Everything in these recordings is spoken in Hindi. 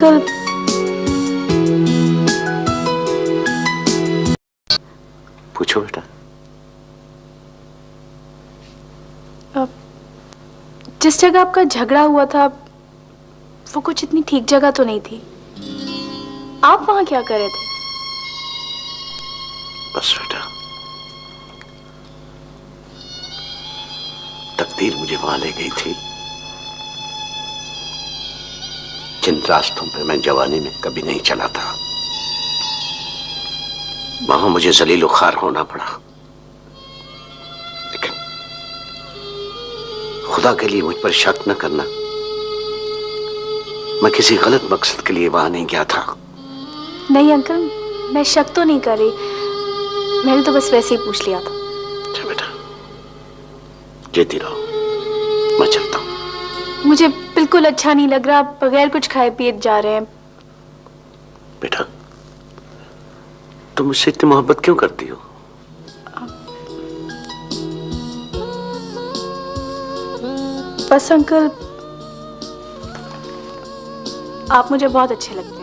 कल पूछो बेटा। जिस जगह आपका झगड़ा हुआ था वो कुछ इतनी ठीक जगह तो नहीं थी। आप वहां क्या कर रहे थे? बस बेटा, तकदीर मुझे वहां ले गई थी जिन रास्तों पे मैं जवानी में कभी नहीं चला था। वहां मुझे जलील खार होना पड़ा, लेकिन खुदा के लिए मुझ पर शक न करना, मैं किसी गलत मकसद के लिए वहां नहीं गया था। नहीं अंकल, मैं शक तो नहीं कर रही, मैंने तो बस वैसे ही पूछ लिया था। अच्छा बेटा, जीती रहो, मैं चलता हूं। मुझे बिल्कुल अच्छा नहीं लग रहा, आप बगैर कुछ खाए पिए जा रहे हैं। बेटा, तुम मुझसे इतनी मोहब्बत क्यों करती हो? बस अंकल, आप मुझे बहुत अच्छे लगते हैं।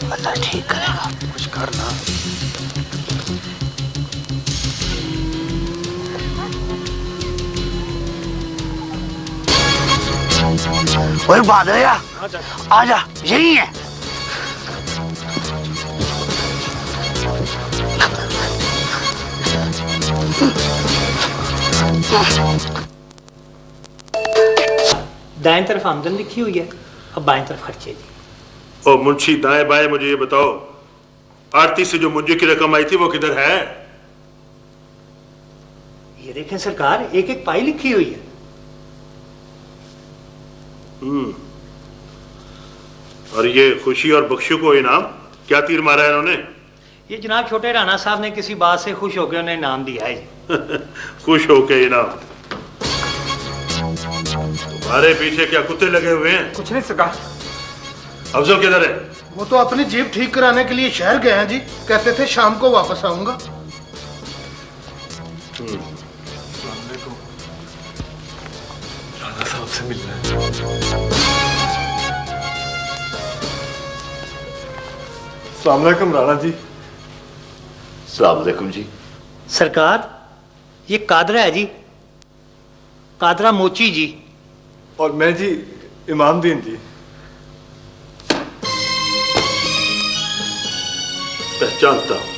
अल्लाह ठीक करेगा, कुछ करना। ओए बादरिया, आजा, यही है। दाएं तरफ आमदन लिखी हुई है, अब बाएं तरफ खर्चे जी। ओ मुंशी, दाएं बाएं मुझे ये बताओ, आरती से जो मुंजे की रकम आई थी वो किधर है? ये देखें सरकार, एक एक पाई लिखी हुई है। और ये खुशी और बख्शू को इनाम, क्या तीर मारा है इन्होंने? ये जनाब छोटे राणा साहब ने किसी बात से खुश होकर उन्हें इनाम दिया है जी। खुश होके इनाम? तुम्हारे पीछे क्या कुत्ते लगे हुए हैं? कुछ नहीं सका। अफजल किधर है? वो तो अपनी जीप ठीक कराने के लिए शहर गए हैं जी, कहते थे शाम को वापस आऊंगा। राणा साहब से मिलना है। अस्सलाम वालेकुम राणा जी। अस्सलाम वालेकुम जी। सरकार, ये कादरा है जी, कादरा मोची जी। और मैं जी इमामदीन जी। पहचानता हूं,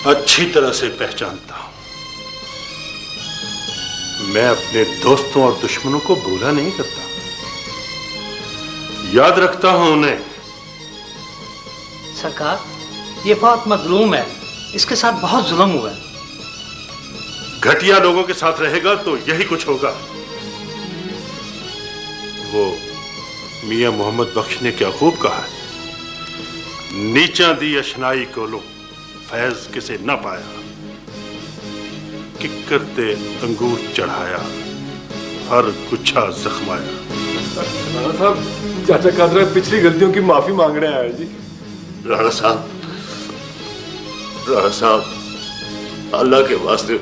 अच्छी तरह से पहचानता हूं। मैं अपने दोस्तों और दुश्मनों को भूला नहीं करता, याद रखता हूं उन्हें। सरकार, ये बहुत मजलूम है, इसके साथ बहुत जुल्म हुआ है। घटिया लोगों के साथ रहेगा तो यही कुछ होगा। वो मियां मोहम्मद बख्श ने क्या खूब कहा है, नीचा दी अशनाई को लो, फैज किसे न पाया, किक्कर ते अंगूर चढ़ाया, हर गुच्छा जख्माया। राणा साहब, चाचा कादरा पिछली गलतियों की माफी मांगने आया है जी। राणा साहब, राणा साहब, अल्लाह के वास्ते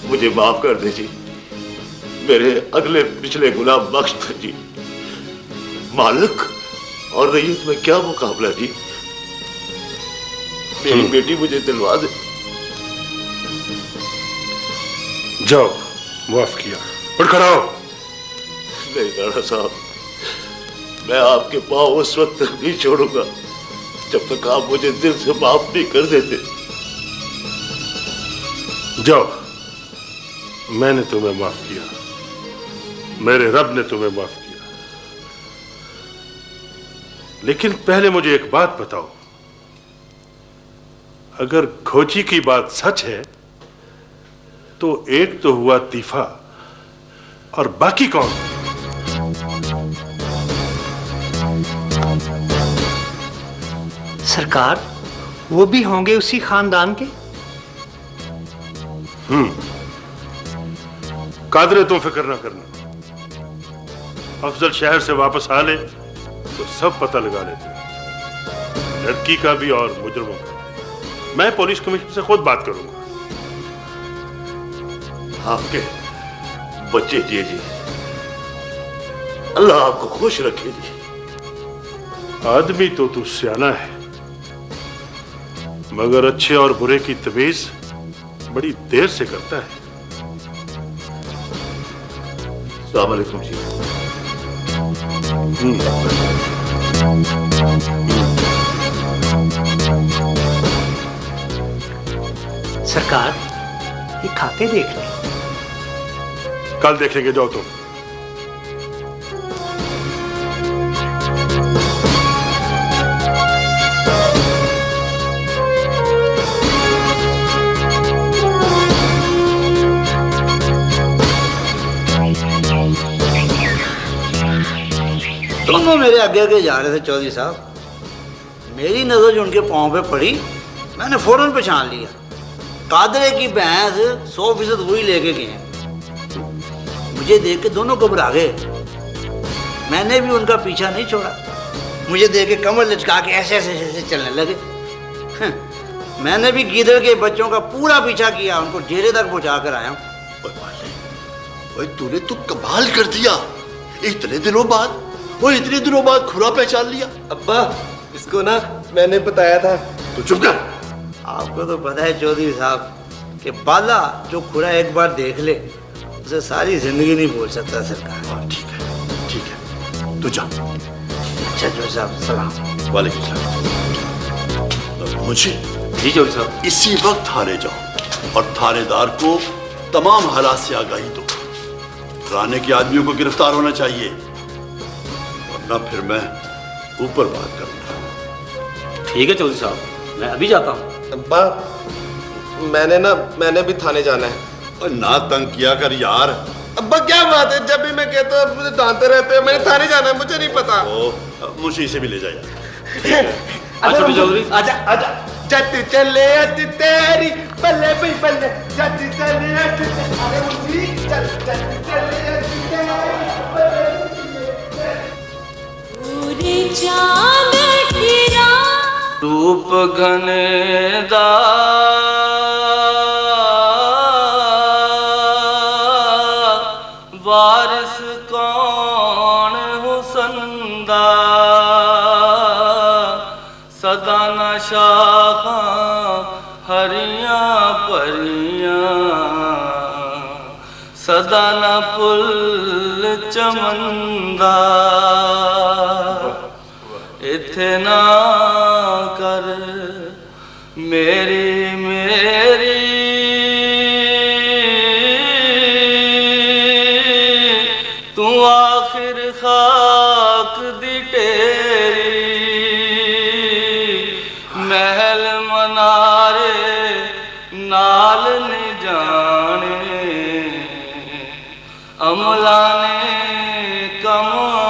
मुझे माफ कर दे जी, मेरे अगले पिछले गुनाह बख्श दे जी। मालिक और रईस में क्या मुकाबला जी, मेरी बेटी मुझे दिलवा दे। जाओ, माफ किया, उठ खड़ा हो। नहीं राणा साहब, मैं आपके पाँव उस वक्त तक नहीं छोड़ूंगा जब तक आप मुझे दिल से माफ नहीं कर देते। जाओ, मैंने तुम्हें माफ किया, मेरे रब ने तुम्हें माफ किया। लेकिन पहले मुझे एक बात बताओ, अगर खोजी की बात सच है तो एक तो हुआ तीफा, और बाकी कौन? सरकार, वो भी होंगे उसी खानदान के। कादरे तुम फिक्र ना करना, अफजल शहर से वापस आ ले तो सब पता लगा लेते हैं, लड़की का भी और मुजरिमों का भी। मैं पुलिस कमिश्नर से खुद बात करूंगा। आपके बच्चे जिए जी, अल्लाह आपको खुश रखे जी। आदमी तो तू सियाना है, मगर अच्छे और बुरे की तमीज बड़ी देर से करता है। अस्सलाम वालेकुम जी। सरकार, ये खाते देख लें। कल देखेंगे, जाओ तुम। दोनों मेरे आगे आगे जा रहे थे चौधरी साहब। मेरी नजर जो उनके पाँव पे पड़ी, मैंने फौरन पहचान लिया। कादरे की भैंस 100% वही लेके गए हैं। मुझे देख के दोनों घबरा गए। मैंने भी उनका पीछा नहीं छोड़ा। मुझे देख के कमर लचका के ऐसे ऐसे ऐसे चलने लगे। मैंने भी गीदड़ के बच्चों का पूरा पीछा किया, उनको डेरे तक पहुंचा कर आया हूँ। ओए तूने तो कमाल कर दिया। इतने दिनों बाद, वो इतने दिनों बाद खुरा पहचान लिया। अब्बा, इसको ना मैंने बताया था। तो चुप कर। आपको तो पता है चौधरी साहब कि बाला जो खुरा एक बार देख ले उसे सारी जिंदगी नहीं भूल सकता सरकार। ठीक है, ठीक है, तू जा। अच्छा चौधरी साहब, सलाम। वालेकुम सलाम। मुझे जी चौधरी साहब। इसी वक्त थाने जाओ और थानेदार को तमाम हालात से आगाही दो। राने के आदमियों को गिरफ्तार होना चाहिए, वरना फिर मैं ऊपर बात करूंगा। ठीक है चौधरी साहब, मैं अभी जाता हूँ। अब्बा, मैंने भी थाने जाना है। और ना तंग किया कर यार। अब्बा क्या बात है, जब भी मैं कहता हूँ मुझे डांटते रहते हैं। मैंने थाने जाना है, मुझे नहीं पता। ओ, मुझे से भी ले जाया। अच्छा चौधरी, आजा आजा। जट चले अट तेरी बल्ले भी बल्ले, जट चले अट अरे मुझे जट चले अट तेरी बल्ले। पूरी चांद की रात रूप घनेदा वारिस कौन हुसनदा सदा न शाखा हरियां परियां सदा न फुल चमंदा इथे ना कर मेरी मेरी तू आखिर खाक दी टेरी महल मनारे नाल न जाने अमला ने कमाना।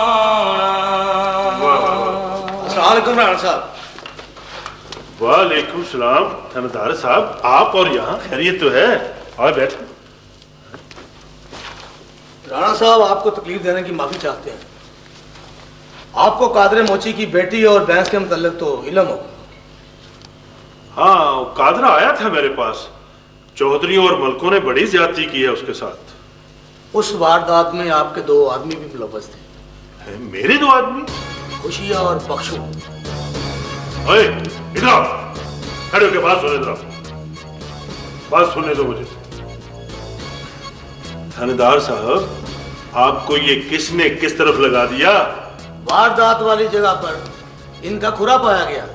राणा साहब। वालेकुम सलाम थानेदार साहब, आप और यहाँ खैरियत तो है? और बैठे। राणा साहब आपको तकलीफ देने की माफी चाहते हैं। आपको कादरे मोची की बेटी और भैंस के मुतल्लिक तो इल्म हो। हाँ, कादरा आया था मेरे पास। चौधरी और मलकों ने बड़ी ज्यादती की है उसके साथ। उस वारदात में आपके 2 आदमी भी मुलव्वस थे। मेरे 2 आदमी? खुशिया और बख्शू। ओए, इधर आओ। खड़े होके बात सुने, इधर आओ। बात सुनने दो मुझे। थानेदार साहब, आपको ये किसने किस तरफ लगा दिया? वारदात वाली जगह पर इनका खुरा पाया गया।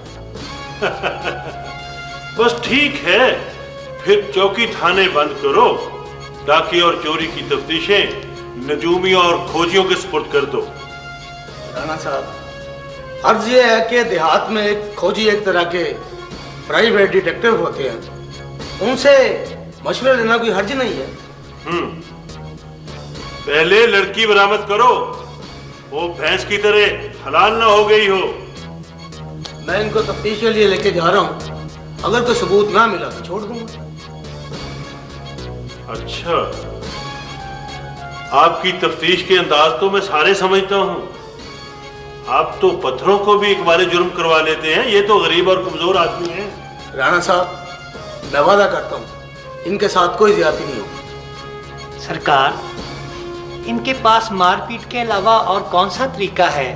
बस ठीक है, फिर चौकी थाने बंद करो। डाके और चोरी की तफ्तीशें नजूमी और खोजियों के सुपुर्द कर दो। राणा साहब, अर्ज ये है कि देहात में एक खोजी एक तरह के प्राइवेट डिटेक्टिव होते हैं, उनसे मशवरा लेना कोई हर्ज नहीं है। पहले लड़की बरामद करो, वो भैंस की तरह हलाल ना हो गई हो। मैं इनको तफ्तीश के लिए लेके जा रहा हूँ, अगर कोई सबूत ना मिला तो छोड़ दूंगा। अच्छा, आपकी तफ्तीश के अंदाज तो मैं सारे समझता हूँ। आप तो पत्थरों को भी एक बार जुर्म करवा लेते हैं। ये तो गरीब और कमजोर आदमी हैं। राणा साहब, मैं वादा करता हूँ इनके साथ कोई ज्यादती नहीं होगी। सरकार, इनके पास मारपीट के अलावा और कौन सा तरीका है,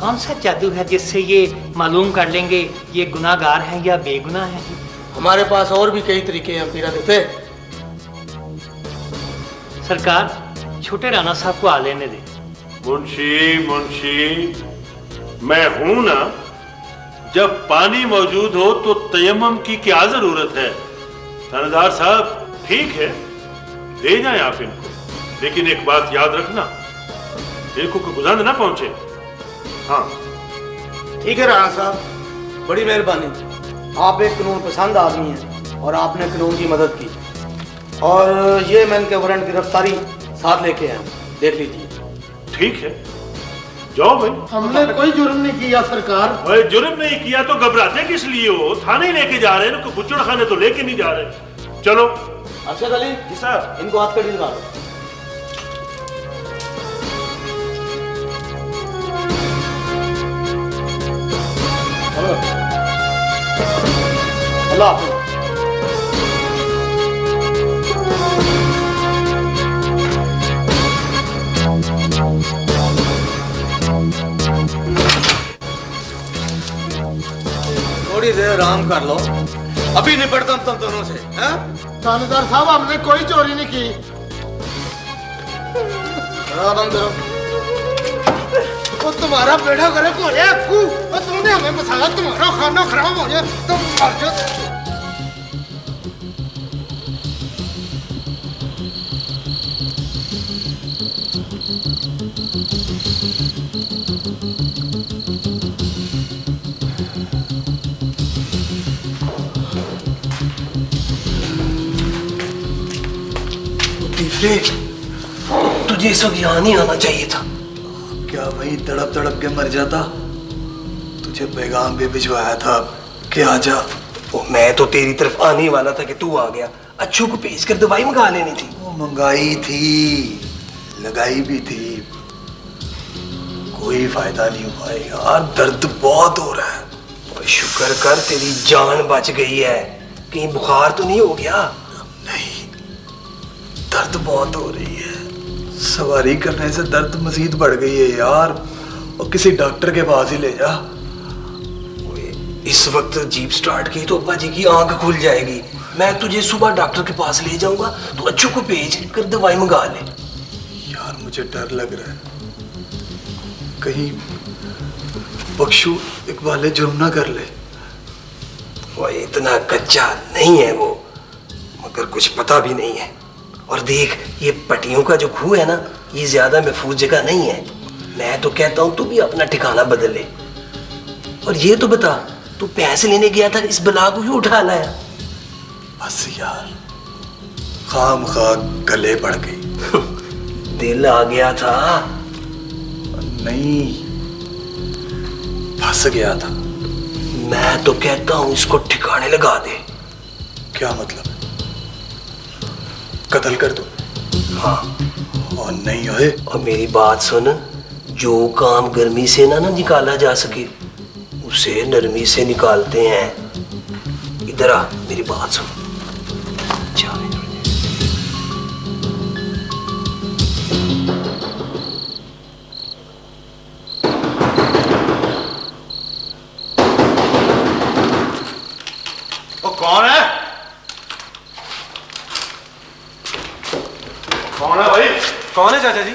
कौन सा जादू है जिससे ये मालूम कर लेंगे ये गुनाहगार हैं या बेगुनाह हैं? हमारे पास और भी कई तरीके हैं पीरा देते। सरकार, छोटे राणा साहब को आ लेने दे। मुंशी, मैं हूं ना। जब पानी मौजूद हो तो तयम्मुम की क्या जरूरत है? थानेदार साहब, ठीक है, ले जाएं आप इनको, लेकिन एक बात याद रखना, इनको कोई गुजान ना पहुंचे। हाँ ठीक है राणा साहब, बड़ी मेहरबानी। आप एक कानून पसंद आदमी हैं और आपने कानून की मदद की। और ये मैं इनके वारंट गिरफ्तारी साथ लेके आया, देख लीजिए। ठीक है, जाओ भाई। हमने कोई जुर्म नहीं किया सरकार। भाई जुर्म नहीं किया तो घबराते किस लिए हो? थाने लेके जा रहे हैं, इनको बुच्चड़ खाने तो लेके नहीं जा रहे। चलो। अरशद अली जी साहब, इनको हाथ कड़ी लगा दो। अल्लाह हाफिज़। थोड़ी देर आराम कर लो, अभी निपटता हूं तुम दोनों से। थानेदार साहब, हमने कोई चोरी नहीं की। बंद करो। वो तुम्हारा बेटा करे कोले अक्कू, और तुमने हमें बसाया, तुम्हारा खाना खराब हो गया, तुम मर जाओ। तुझे इस वक्त यहाँ नहीं आना चाहिए था। क्या भाई तड़प तड़प के मर जाता? तुझे पैगाम भी भिजवाया था कि आजा। मैं तो तेरी तरफ आने ही वाला था कि तू आ गया। अच्छू को भेज कर दवाई मंगा लेनी थी। वो मंगाई थी, लगाई भी थी, कोई फायदा नहीं हुआ यार। दर्द बहुत हो रहा है। शुक्र कर तेरी जान बच गई है, कहीं बुखार तो नहीं हो गया? नहीं, दर्द बहुत हो रही है। सवारी करने से दर्द मजीद बढ़ गई है यार। और किसी डॉक्टर के पास ही ले जा। इस वक्त जीप स्टार्ट की तो अब्बा जी की आंख खुल जाएगी। मैं तुझे सुबह डॉक्टर के पास ले जाऊंगा, तो अच्छू को भेज कर दवाई मंगा ले। यार मुझे डर लग रहा है, कहीं बख्शू इकबाल जुर्म ना कर ले। वो इतना कच्चा नहीं है वो, मगर कुछ पता भी नहीं है। और देख, ये पटियों का जो खूह है ना, ये ज्यादा महफूज जगह नहीं है। मैं तो कहता हूँ तू भी अपना ठिकाना बदल ले। और ये तो बता, तू पैसे लेने गया था, इस बला को क्यों उठा लाया? बस यार, खाम गले पड़ गई। दिल आ गया था? नहीं, फंस गया था। मैं तो कहता हूँ इसको ठिकाने लगा दे। क्या मतलब? कत्ल कर दो? हाँ। और नहीं होए? और मेरी बात सुन, जो काम गर्मी से ना निकाला जा सके, उसे नरमी से निकालते हैं। इधर आ, मेरी बात सुन। वो कौन है? कौन है भाई? कौन है चाचा जी?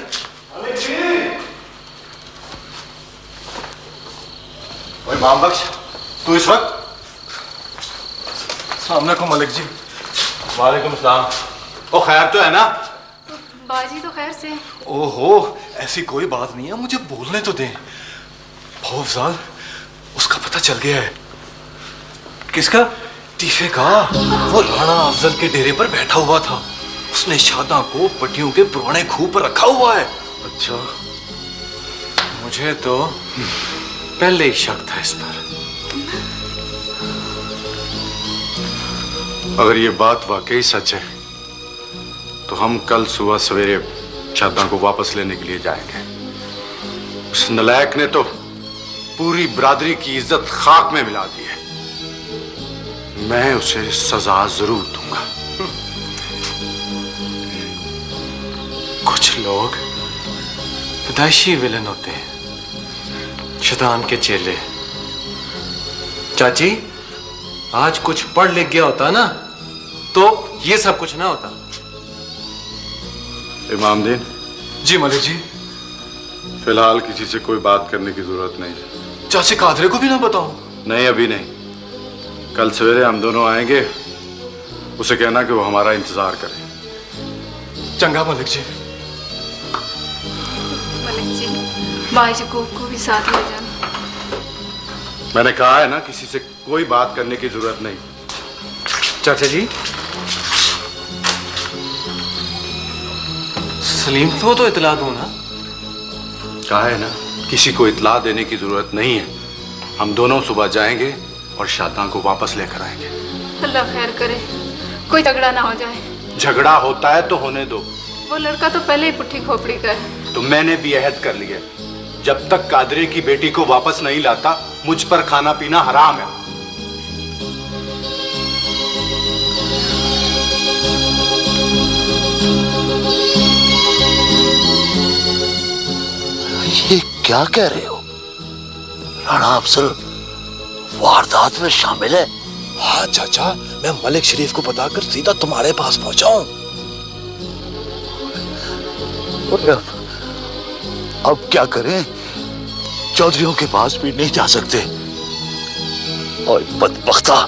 भाई मामबख्श, तू इस वक्त? सामने को मलिक जी। वालेकुम सलाम। ओ खैर तो है ना? बाजी तो खैर से। ओहो, ऐसी कोई बात नहीं है, मुझे बोलने तो दें। अफजाल, उसका पता चल गया है। किसका? टीफे का। वो राणा अफजल के डेरे पर बैठा हुआ था। उसने शादा को पटियों के पुराने खूह पर रखा हुआ है। अच्छा, मुझे तो पहले ही शक था इस पर। अगर ये बात वाकई सच है तो हम कल सुबह सवेरे शादा को वापस लेने के लिए जाएंगे। उस नलायक ने तो पूरी बरादरी की इज्जत खाक में मिला दी है। मैं उसे सजा जरूर दूंगा। कुछ लोग पैदाइशी विलन होते हैं, शैतान के चेले। चाची, आज कुछ पढ़ लिख गया होता ना तो ये सब कुछ ना होता। इमामदीन जी मलिक जी। फिलहाल किसी से कोई बात करने की जरूरत नहीं है। चाची कादरे को भी ना बताऊं? नहीं, अभी नहीं। कल सवेरे हम दोनों आएंगे, उसे कहना कि वो हमारा इंतजार करे। चंगा मलिक जी। मलिक जी, बाजीकूब को भी साथ ले जाना। मैंने कहा है ना, किसी से कोई बात करने की जरूरत नहीं। चाचा जी, सलीम को तो इतला दो ना। कहा है ना, किसी को इतला देने की जरूरत नहीं है। हम दोनों सुबह जाएंगे और शादा को वापस लेकर आएंगे। अल्लाह खैर करे, कोई झगड़ा ना हो जाए। झगड़ा होता है तो होने दो। वो लड़का तो पहले ही पुट्ठी खोपड़ी का है। तो मैंने भी अहद कर लिया, जब तक कादरे की बेटी को वापस नहीं लाता मुझ पर खाना पीना हराम है। ये क्या कह रहे हो? राणा अफजल वारदात में शामिल है? हाँ चाचा, मैं मलिक शरीफ को बताकर सीधा तुम्हारे पास पहुंचा हूं। अब क्या करें? चौधरियों के पास भी नहीं जा सकते। और बदबख्ता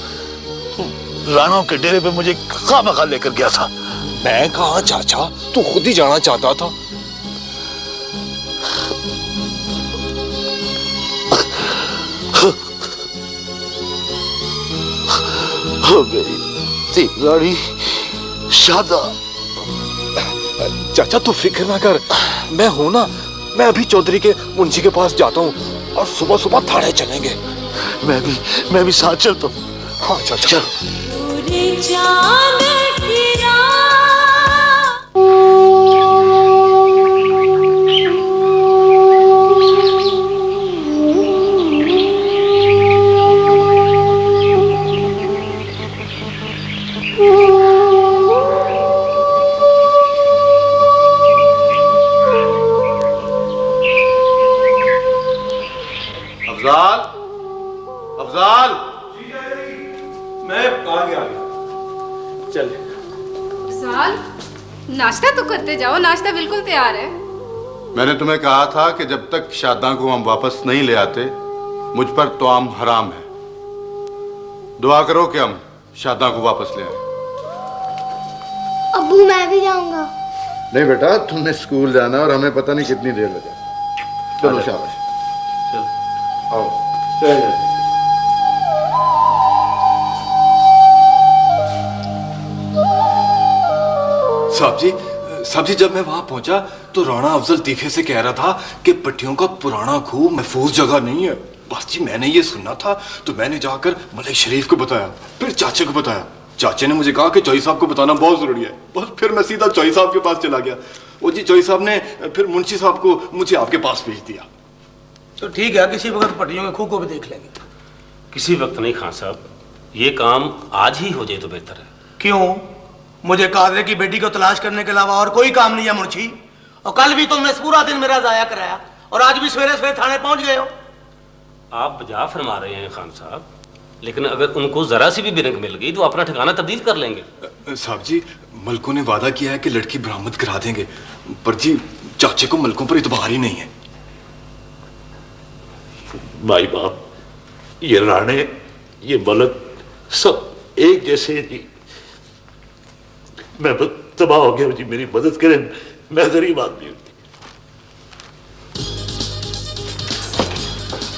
राणा के डेरे पे मुझे खामखा लेकर गया था। मैं कहा चाचा, तू खुद ही जाना चाहता था। मेरी देवरानी शादा। चाचा तू फिक्र ना कर, मैं हूं ना। मैं अभी चौधरी के मुंशी के पास जाता हूं और सुबह सुबह थाने चलेंगे। मैं भी साथ चलता हूं। हाँ चाचा चल। अफजाल, मैं आ गया। चल। अफजाल, नाश्ता तो करते जाओ, नाश्ता बिल्कुल तैयार है। मैंने तुम्हें कहा था कि जब तक शादा को हम वापस नहीं ले आते मुझ पर तोआम हराम है। दुआ करो कि हम शादा को वापस ले आए। अब्बू मैं भी जाऊंगा। नहीं बेटा, तुमने स्कूल जाना और हमें पता नहीं कितनी देर लगे। चलो शाबाश, चल आओ। साहब जी, जब मैं वहां पहुंचा तो राणा अफजल तीफे से कह रहा था कि पट्टियों का पुराना खूह महफूज जगह नहीं है। बस जी मैंने ये सुना था तो मैंने जाकर मलिक शरीफ को बताया, फिर चाचे को बताया। चाचे ने मुझे कहा कि चौई साहब को बताना बहुत जरूरी है। बस फिर मैं सीधा चौई साहब के पास चला गया। वो जी चौई साहब ने फिर मुंशी साहब को मुझे आपके पास भेज दिया। तो ठीक है, किसी वक्त पट्टियों के खूह को भी देख लेंगे। किसी वक्त नहीं खान साहब, ये काम आज ही हो जाए तो बेहतर है। क्यों? मुझे कादरे की बेटी को तलाश करने के अलावा और कोई काम नहीं है मुंशी। और कल भी तुमने पूरा दिन मेरा जाया कराया और आज भी सवेरे सवेरे थाने पहुंच गए हो। आप बजा फरमा रहे हैं खान साहब, लेकिन अगर उनको जरा सी भी बिरंग मिल गई तो अपना ठिकाना तब्दील कर लेंगे। साहब जी, मलकों ने वादा किया है कि लड़की बरामद करा देंगे, पर जी चाचे को मलकों पर इतबार ही नहीं है। भाई बाप, ये राणे, ये मलक सब एक जैसे जी। मैं तबाह हो गया जी, मेरी मदद करें, मैं गरीब आदमी हूं।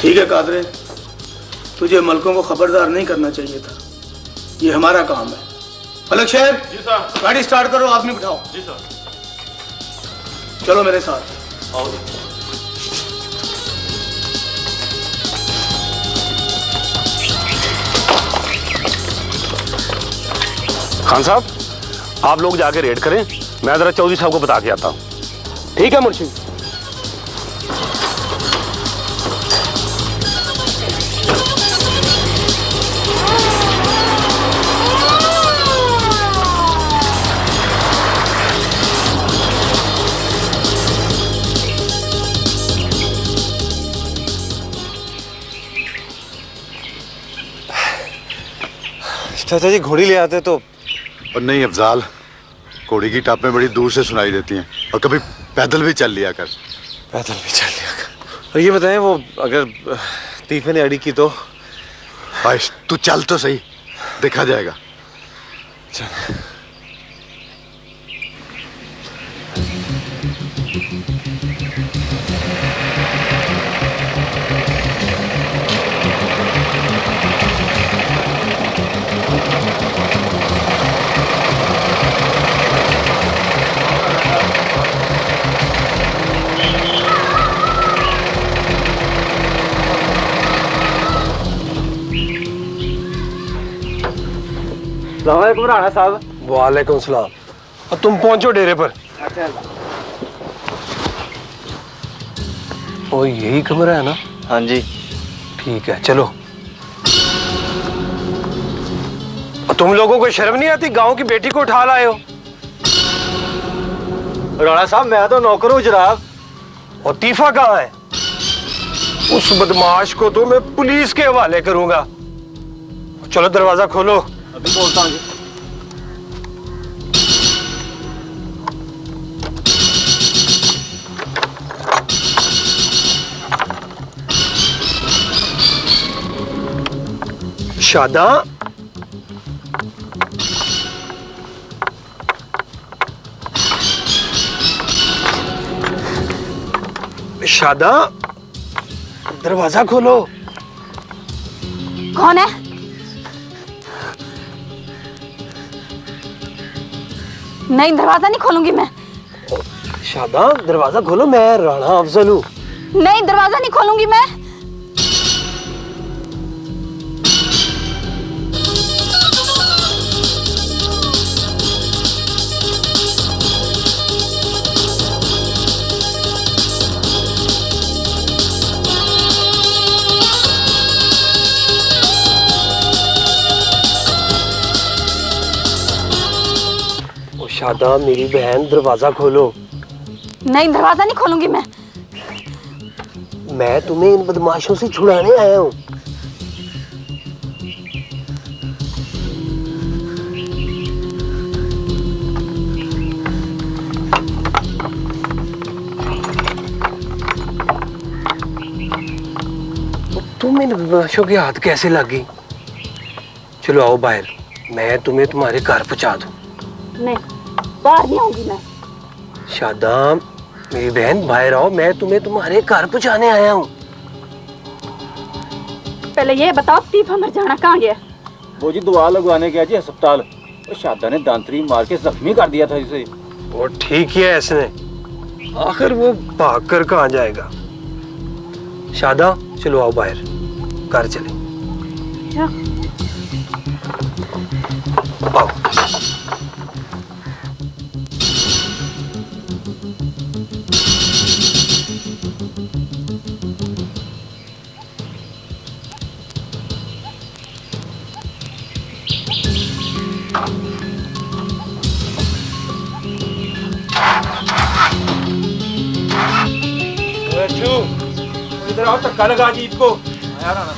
ठीक है कादरे, तुझे मलकों को खबरदार नहीं करना चाहिए था। ये हमारा काम है। मलक शेख, जी साहब। गाड़ी स्टार्ट करो, आदमी बिठाओ। जी साहब। चलो मेरे साथ। आओ। खान साहब, आप लोग जाके रेड करें, मैं जरा चौधरी साहब को बता के आता हूँ। ठीक है मुंशी। चाचा जी घोड़ी ले आते तो। और नहीं अफजाल, घोड़ी की टापें बड़ी दूर से सुनाई देती हैं, और कभी पैदल भी चल लिया कर। पैदल भी चल लिया कर। और ये बताएं, वो अगर तीफे ने अड़ी की तो? भाई तू चल तो सही, देखा जाएगा। चल। राणा साहब। वालेकुम सलाम। और तुम पहुंचो डेरे पर। ओ यही कमरा है ना? हाँ जी। ठीक है चलो। और तुम लोगों को शर्म नहीं आती, गांव की बेटी को उठा लाए हो? राणा साहब मैं तो नौकर हूँ जनाब। और तीफा कहाँ है? उस बदमाश को तो मैं पुलिस के हवाले करूंगा। चलो दरवाजा खोलो। अभी बोलता हूँ। शादा, शादा, दरवाजा खोलो। कौन है? नहीं, दरवाजा नहीं खोलूंगी मैं। शादा दरवाजा खोलो, मैं राणा अफजल हूँ। नहीं, दरवाजा नहीं खोलूंगी मैं। शादा मेरी बहन, दरवाजा खोलो। नहीं, दरवाजा नहीं खोलूंगी मैं। मैं तुम्हें इन बदमाशों से छुड़ाने आया हूँ। तुम इन बदमाशों के हाथ कैसे लग गई? चलो आओ बाहर, मैं तुम्हें तुम्हारे घर पहुंचा दूं। नहीं, बाहर नहीं आऊंगी मैं। शादाम मेरी बहन, बाहर आओ, मैं तुम्हें तुम्हारे घर पहुंचाने आया हूँ। पहले ये बताओ, तीफा मरजाना कहाँ गया? वो जी दवा लगवाने गया जी अस्पताल। शादा ने दांतरी मार के जख्मी कर दिया था इसे। वो ठीक ही है इसने, आखिर वो भागकर कहाँ जाएगा। शादा चलो आओ बाहर, घर चले। आओ। इधर आओ, धक्का लगा जीप को। यार आना।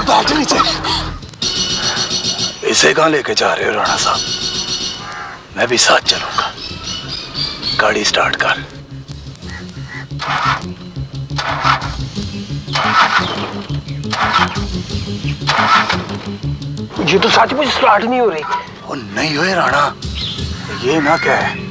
बैठ नीचे। इसे कहाँ लेके जा रहे हो राणा साहब? मैं भी साथ चलूंगा। गाड़ी स्टार्ट कर। ये तो सचमुच स्टार्ट नहीं हो रही। और नहीं हुए राणा, ये ना कह।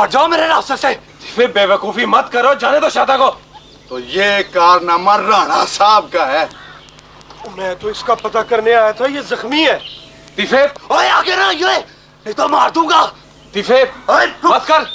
हट जाओ मेरे रास्ते से। फिर बेवकूफी मत करो, जाने दो शादा को। तो ये कारनामा राणा साहब का है। मैं तो इसका पता करने आया था, ये जख्मी है। तिफे, ओए आगे ना ये, नहीं तो मार दूंगा। तिफे, मत कर।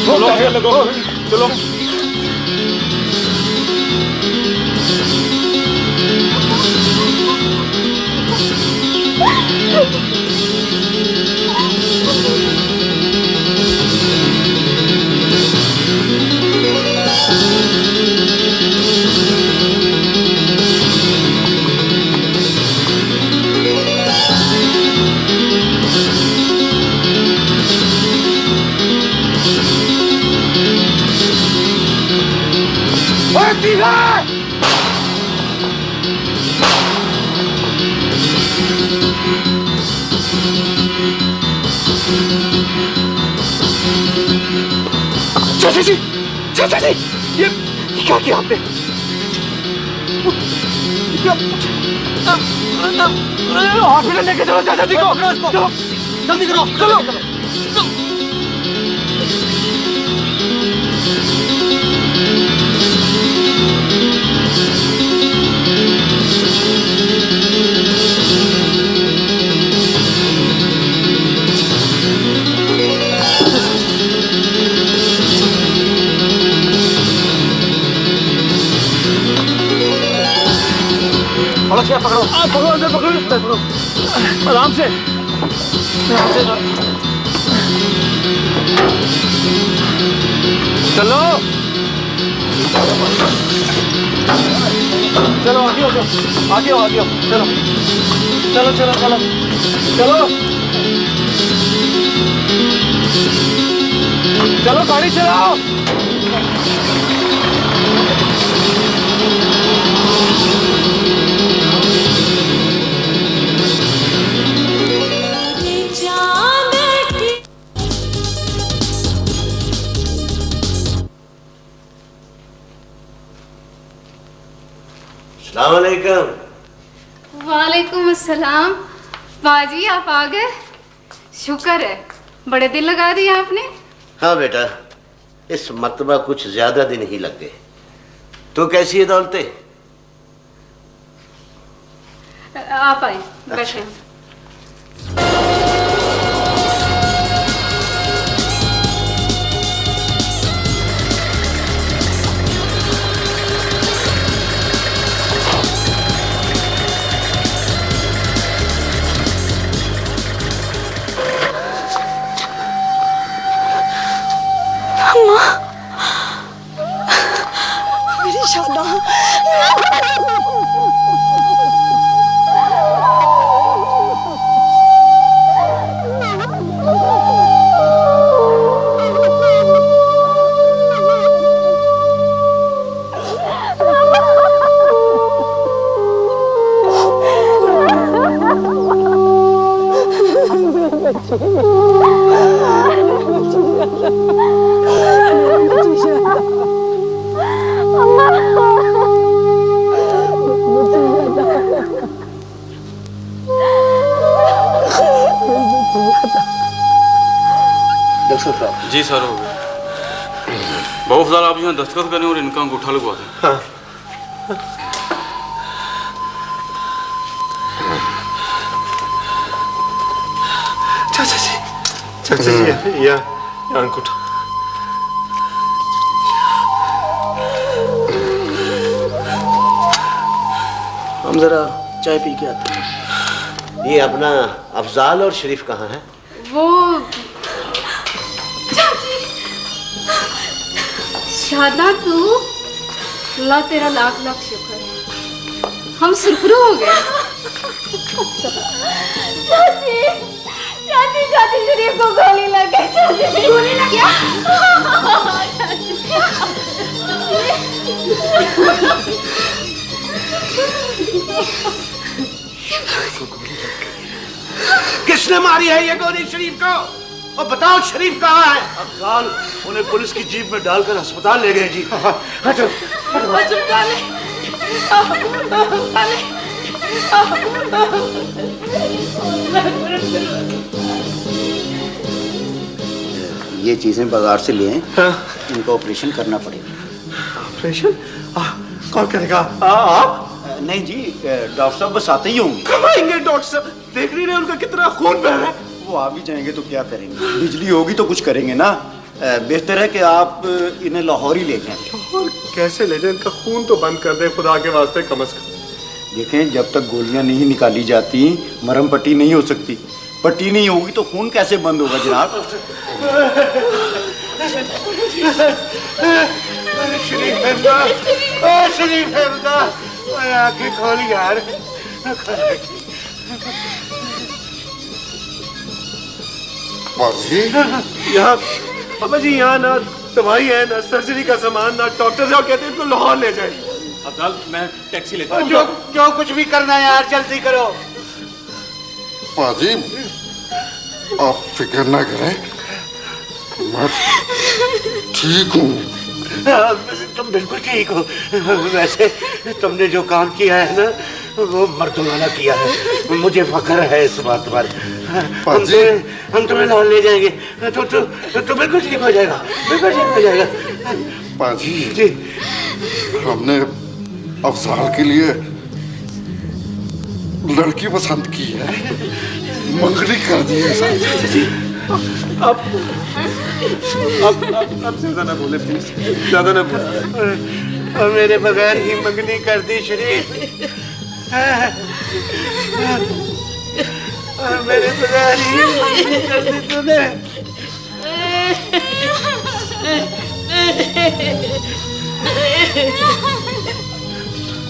चलो आगे लगो, चलो। चाचा जी, ये क्या किया आपने? हॉस्पिटल लेके चलो चाचा जी को। चलो जल्दी करो, चलो। पकड़ो, पकड़ो, अंदर पकड़ो, आराम से, चलो, चलो आगे हो, आगे हो, आगे हो, चलो, चलो, चलो, चलो, चलो, चलो, गाड़ी चलाओ। वालेकुम अस्सलाम। बाजी आप आ गए, शुक्र है, बड़े दिन लगा दिए आपने। हाँ बेटा, इस मर्तबा कुछ ज्यादा दिन ही लग गए। तो कैसी है दौलते? आप आए, बैठे। मेरी शादी जी सर हो गया। बहुत ज़्यादा आप यहाँ दस्तखत करें और इनका अंगूठा लगवा दें। हाँ। चाचा जी या अंगूठा। हम जरा चाय पी के आते हैं। ये अपना अफजाल और शरीफ कहाँ है? वो शादा तू, अल्लाह तेरा लाख लाख शुक्र है, हम सुरखरू हो गए। चाची चाची चाची शरीफ को गोली लग गई। चाची गोली लग गया। किसने मारी है ये गोली शरीफ को? और बताओ शरीफ कहाँ है? अफजाल उन्हें पुलिस की जीप में डालकर अस्पताल ले गए जी। ये चीजें बाजार से लिए हैं। इनको ऑपरेशन करना पड़ेगा। ऑपरेशन? कौन करेगा? आप? नहीं जी, डॉक्टर साहब बस आते ही होंगे। कब आएंगे डॉक्टर साहब? देख रही हैं उनका कितना खून बह रहा है। वो आ भी जाएंगे तो क्या करेंगे? बिजली होगी तो कुछ करेंगे ना। बेहतर है कि आप इन्हें लाहौर ही ले जाएं। और कैसे ले जाएं? इनका खून तो बंद कर दें खुदा के वास्ते कम से कम। देखें, जब तक गोलियां नहीं निकाली जाती मरहम पट्टी नहीं हो सकती। पट्टी नहीं होगी तो खून कैसे बंद होगा जनाब? शरीफ आंखें खोल यार। यहाँ अबे जी, यहाँ ना दवाई है ना सर्जरी का सामान ना डॉक्टर साहब कहते हैं इनको लाहौर ले जाए। अफजाल मैं टैक्सी लेता हूँ। जो कुछ भी करना है यार जल्दी करो। पाजी आप फिक्र ना करें, मैं ठीक हूँ। तुम बिल्कुल ठीक हो। वैसे तुमने जो काम किया है ना वो मर्दों किया है। मुझे फख्र है इस बात पर। हम तुम्हें लाहौर ले जाएंगे तो बिल्कुल ठीक हो जाएगा। बिल्कुल ठीक हो जाएगा। पाजी जी हमने अफजाल के लिए लड़की पसंद की है, मंगनी कर दी है। अब ज्यादा ना बोले प्लीज, ज्यादा ना बोले। और मेरे बगैर ही मंगनी कर दी शरीफ। और मेरे बगैर ही मंगनी कर दी तूने।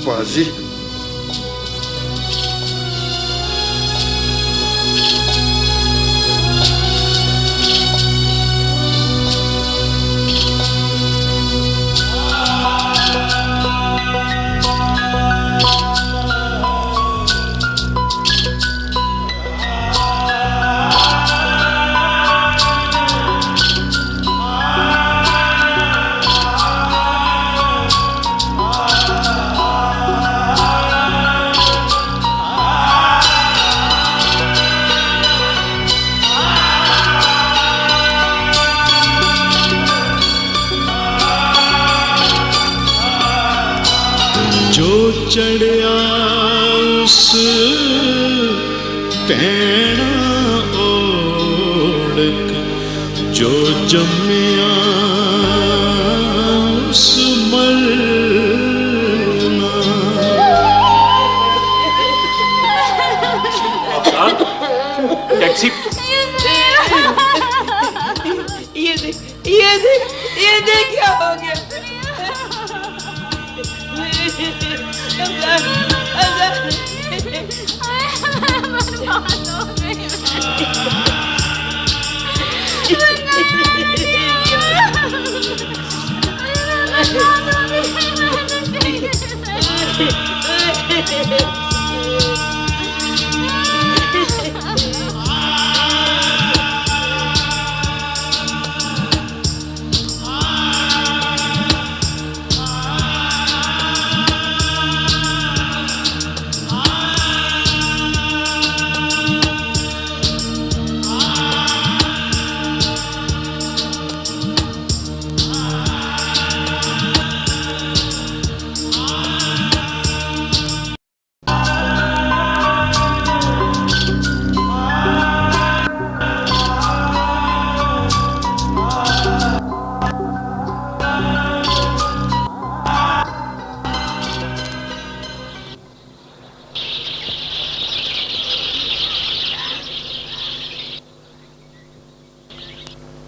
पाजी चढ़िया उस पैना ओढ़ जो जमिया उस मरना। टैक्सी ये देख क्या हो गया।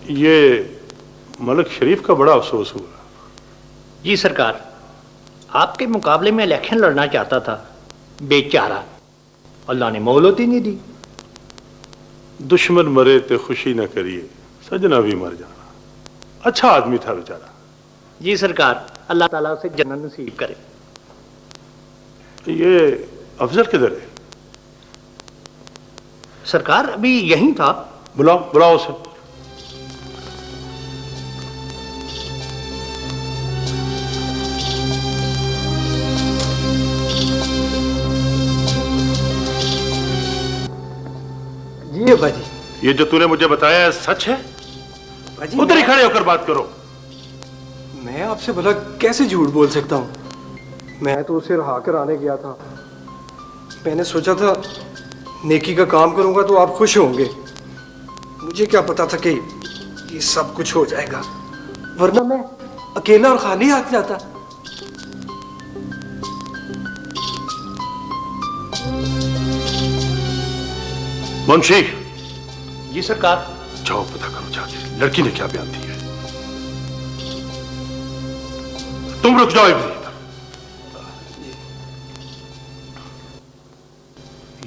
ये मलिक शरीफ का बड़ा अफसोस हुआ। जी सरकार, आपके मुकाबले में इलेक्शन लड़ना चाहता था, बेचारा, अल्लाह ने मोहलत ही नहीं दी। दुश्मन मरे तो खुशी न करिए, सजना भी मर जाना। अच्छा आदमी था बेचारा। जी सरकार, अल्लाह ताला उसे जन्नत नसीब करे। ये अफजल किधर है? सरकार अभी यहीं था। बुलाओ बुलाओ उसे। जी बाजी। ये जो तूने मुझे बताया है सच है? बाजी उधर ही खड़े होकर बात करो। मैं आपसे भला कैसे झूठ बोल सकता हूँ? मैं तो उसे रहा कर आने गया था। मैंने सोचा था नेकी का काम करूंगा तो आप खुश होंगे। मुझे क्या पता था कि ये सब कुछ हो जाएगा, वरना मैं अकेला और खाली हाथ जाता। मुंशी। जी सरकार। जाओ पता करो जाके लड़की ने क्या बयान दिया है। तुम रुक जाओ इधर।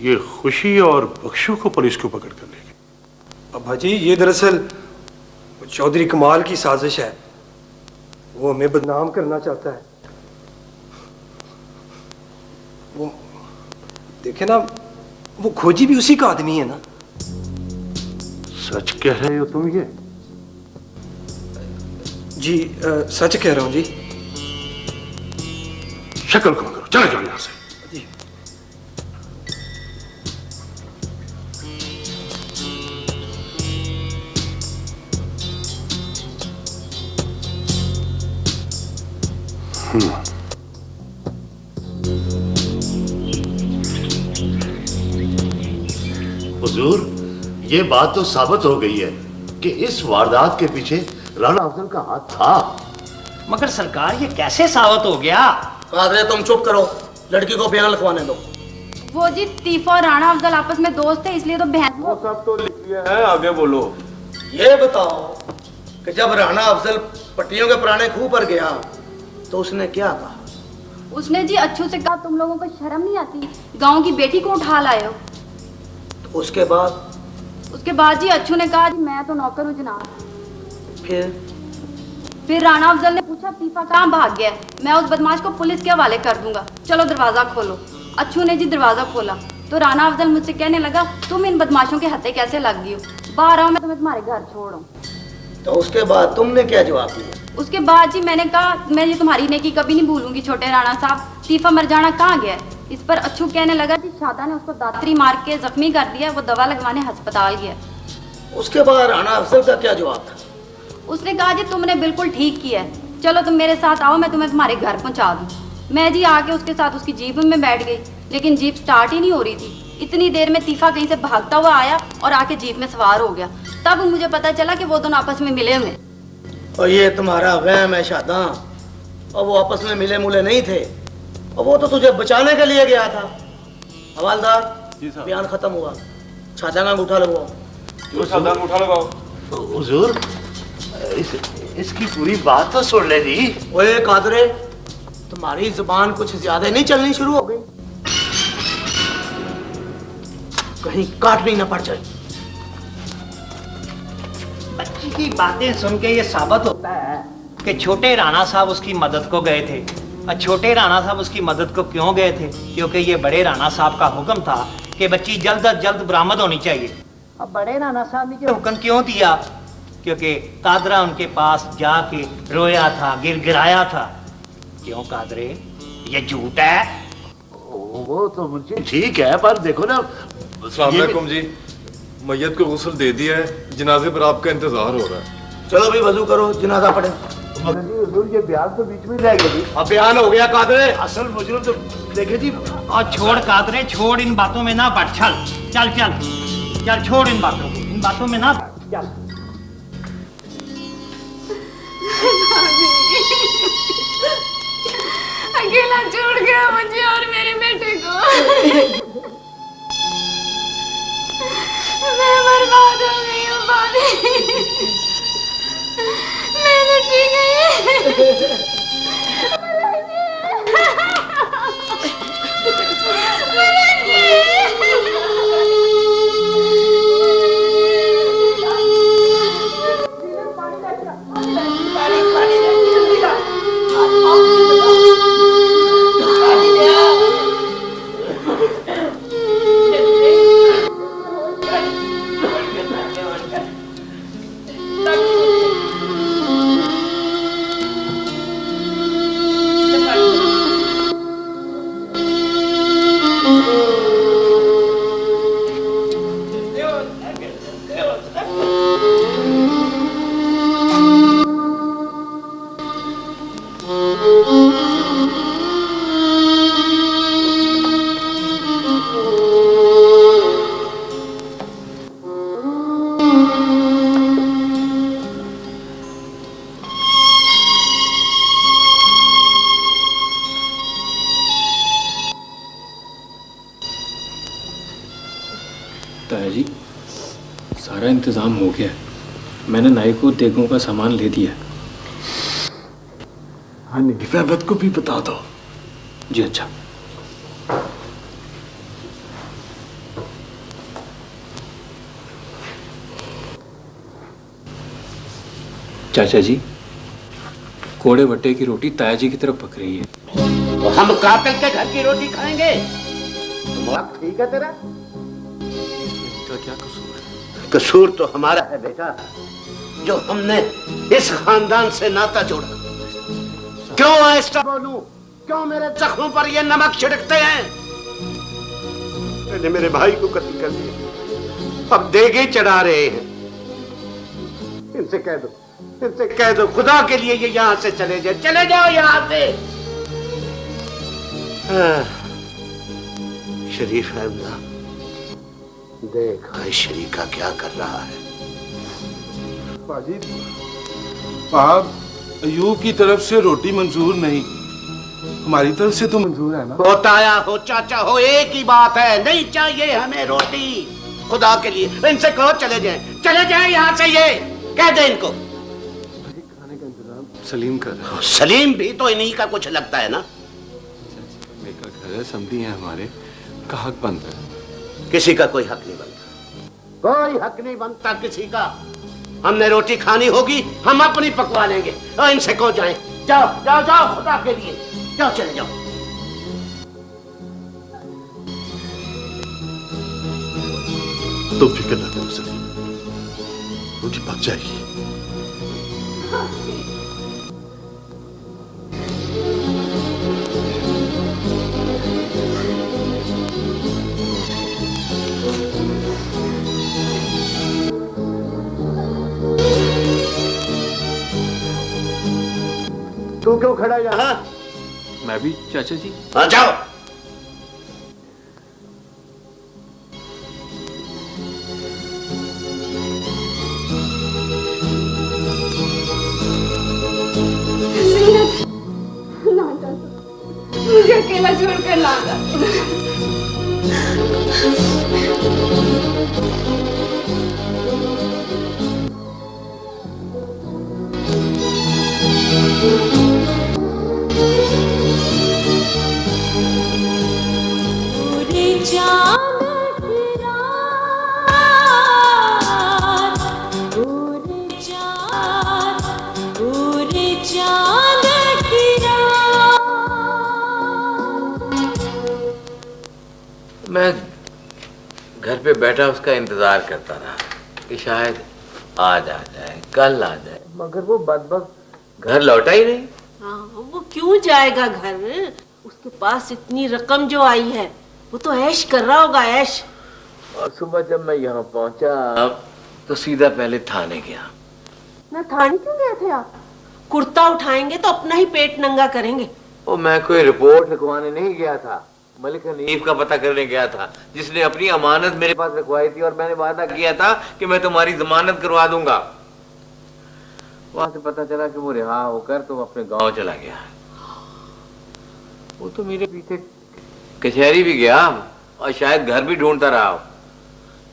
ये खुशी और बख्शू को पुलिस को पकड़ कर ले गई। अब भाजी ये दरअसल चौधरी कमाल की साजिश है। वो हमें बदनाम करना चाहता है। वो देखे ना, वो खोजी भी उसी का आदमी है ना। सच कह रहे हो तुम? ये जी सच कह रहा हूं जी। शक्ल कम करो, चले जाओ यहां से। जी। हुजूर, ये बात तो साबित हो गई है कि इस वारदात के पीछे राणा अफजल का हाथ था। मगर सरकार ये कैसे साबित हो गया? कादरे तुम चुप करो, लड़की को बयान लिखवाने दो। वो जी तीफा और राणा अफजल आपस में दोस्त थे, इसलिए तो बहन। वो सब तो लिख लिया है, आगे बोलो। ये बताओ कि जब राणा अफजल पट्टियों के पुराने खूह पर गया तो उसने क्या कहा? उसने जी अच्छू से कहा, तुम लोगों को शर्म नहीं आती, गांव की बेटी को उठा लाए हो। तो उसके बाद जी अच्छू ने कहा, जी मैं तो नौकर हूँ जनाब। फिर राणा अफजल ने पूछा तीफा कहाँ भाग गया? मैं उस बदमाश को पुलिस के हवाले कर दूंगा, चलो दरवाजा खोलो। अच्छू ने जी दरवाजा खोला तो राणा अफजल मुझसे कहने लगा, तुम इन बदमाशों के हत्थे कैसे लग गई हो? बाहर आओ, मैं तुम्हें तुम्हारे घर छोड़ आऊं। तो उसके बाद तुमने क्या जवाब दिया? उसके बाद जी मैंने कहा, मैं ये तुम्हारी नेकी कभी नहीं भूलूंगी छोटे राणा साहब। तीफा मर जाना कहाँ गया? इस पर अच्छू कहने लगा कि शादा ने उसको दातरी मार के जख्मी कर दिया, वो दवा लगवाने अस्पताल गया। उसके बाद राणा अफजल का क्या जवाब था? उसने कहा, जी तुमने बिल्कुल ठीक किया है, चलो तुम मेरे साथ आओ, मैं तुम्हें तुम्हारे घर पहुंचा दूं। मैं जी आके उसके साथ उसकी जीप में बैठ गई, लेकिन जीप स्टार्ट ही नहीं हो रही थी। इतनी देर में तीफा कहीं से भागता हुआ आया और आके जीप में सवार हो गया। तब मुझे पता चला कि वो दोनों आपस में मिले हुए। और ये तुम्हारा वहम है शादा, और वो आपस में मिले मुले नहीं थे, और वो तो तुझे बचाने के लिए गया था। हवालदार, बयान खत्म हुआ, शादा का अंगूठा लगवाओ। हुजूर, इसकी पूरी बात तो सुन ले जी। ओए कादरे, तुम्हारी जुबान कुछ ज्यादा नहीं चलनी शुरू हो गई? कहीं काटनी ना पड़ जाए। बच्ची की बातें सुन के ये साबित होता है कि छोटे राणा साहब उसकी मदद को गए थे। और छोटे राणा साहब उसकी मदद को क्यों गए थे? क्योंकि ये बड़े राणा साहब का हुक्म था कि बच्ची जल्द अज जल्द बरामद होनी चाहिए। अब बड़े राणा साहब ने ये हुक्म क्यों दिया? क्योंकि कादरा उनके पास जाके रोया था, गिड़गिड़ाया था। क्यों कादरे, ये झूठ है? वो तो मुझे ठीक है, पर देखो ना। अस्सलाम वालेकुम जी, मैयत को गुस्ल दे दिया है, जनाजे पर आपका इंतजार हो रहा है। चलो भी वजू करो, जनाजा पढ़े। मगर जी हुजूर, ये बयान तो बीच में रह गया। अब बयान हो गया कादरे। असल मुजरिम तो देखे जी। और छोड़ कादरे, छोड़, इन बातों में ना पड़। चल चल चल चल, छोड़ इन बातों को, इन बातों में ना पड़। चल। अकेला छोड़ गया मुझे और मेरे बेटे को। मैं बर्बाद हो गई हूँ भाभी। ताया जी, सारा इंतजाम हो गया है। मैंने नाई को देगों का सामान ले दिया। हनीफावत को भी बता दो। जी अच्छा। चाचा जी, कोड़े वट्टे की रोटी ताया जी की तरफ पक रही है। तो हम कातिल के घर की रोटी खाएंगे? दिमाग ठीक है तेरा? तो क्या कसूर है? कसूर तो हमारा है बेटा, जो हमने इस खानदान से नाता जोड़ा। क्यों ऐसा बोलूं? क्यों मेरे जख्मों पर ये नमक छिड़कते हैं? मैंने मेरे भाई को कत्ल कर दिया, अब देगे चढ़ा रहे हैं। इनसे कह दो, इनसे कह दो खुदा के लिए ये यहां से चले जाए, चले जाओ यहां से। शरीफ है अल्लाह, देख भाई शरीका क्या कर रहा है। बाजी, आप अयूब की तरफ से रोटी मंजूर नहीं, हमारी तरफ से तो मंजूर है ना। हो ताया हो चाचा हो, एक ही बात है, नहीं चाहिए हमें रोटी। खुदा के लिए इनसे कहो चले जाए यहाँ से। ये कह दे इनको। खाने का इंतजाम सलीम कर रहा है। सलीम भी तो इन्हीं का कुछ लगता है ना। मेरा घर है, समझी है हमारे का हक बनता है। किसी का कोई हक नहीं बनता, कोई हक नहीं बनता किसी का। हमने रोटी खानी होगी, हम अपनी पकवा लेंगे। और इनसे कहो जाए, जाओ जाओ जाओ, खुदा के लिए जाओ, चले जाओ। तुम फिक्र ना करो सलीम, रोटी पक जाएगी। तू क्यों खड़ा यहाँ? मैं भी चाचा जी। हाँ जाओ। मुझे अकेला छोड़कर ना जा। मैं घर पे बैठा उसका इंतजार करता रहा कि शायद आज आ जाए, कल आ जाए, मगर वो बदबख्त घर लौटा ही नहीं। हाँ, वो क्यों जाएगा घर? उसके पास इतनी रकम जो आई है, वो तो ऐश कर रहा होगा, ऐश। और सुबह जब मैं यहाँ पहुंचा तो सीधा पहले थाने गया। ना थाने क्यों गए थे आप? कुर्ता उठाएंगे तो अपना ही पेट नंगा करेंगे। वो मैं कोई रिपोर्ट लिखवाने नहीं गया था, मलिक हनीफ का पता करने गया था, जिसने अपनी अमानत मेरे पास रखवाई थी और मैंने वादा किया था कि मैं तुम्हारी जमानत करवा दूंगा। वहां से पता चला कि वो रिहा होकर तुम अपने गांव चला गया। वो तो मेरे पीछे कचहरी भी गया और शायद घर भी ढूंढता रहा हो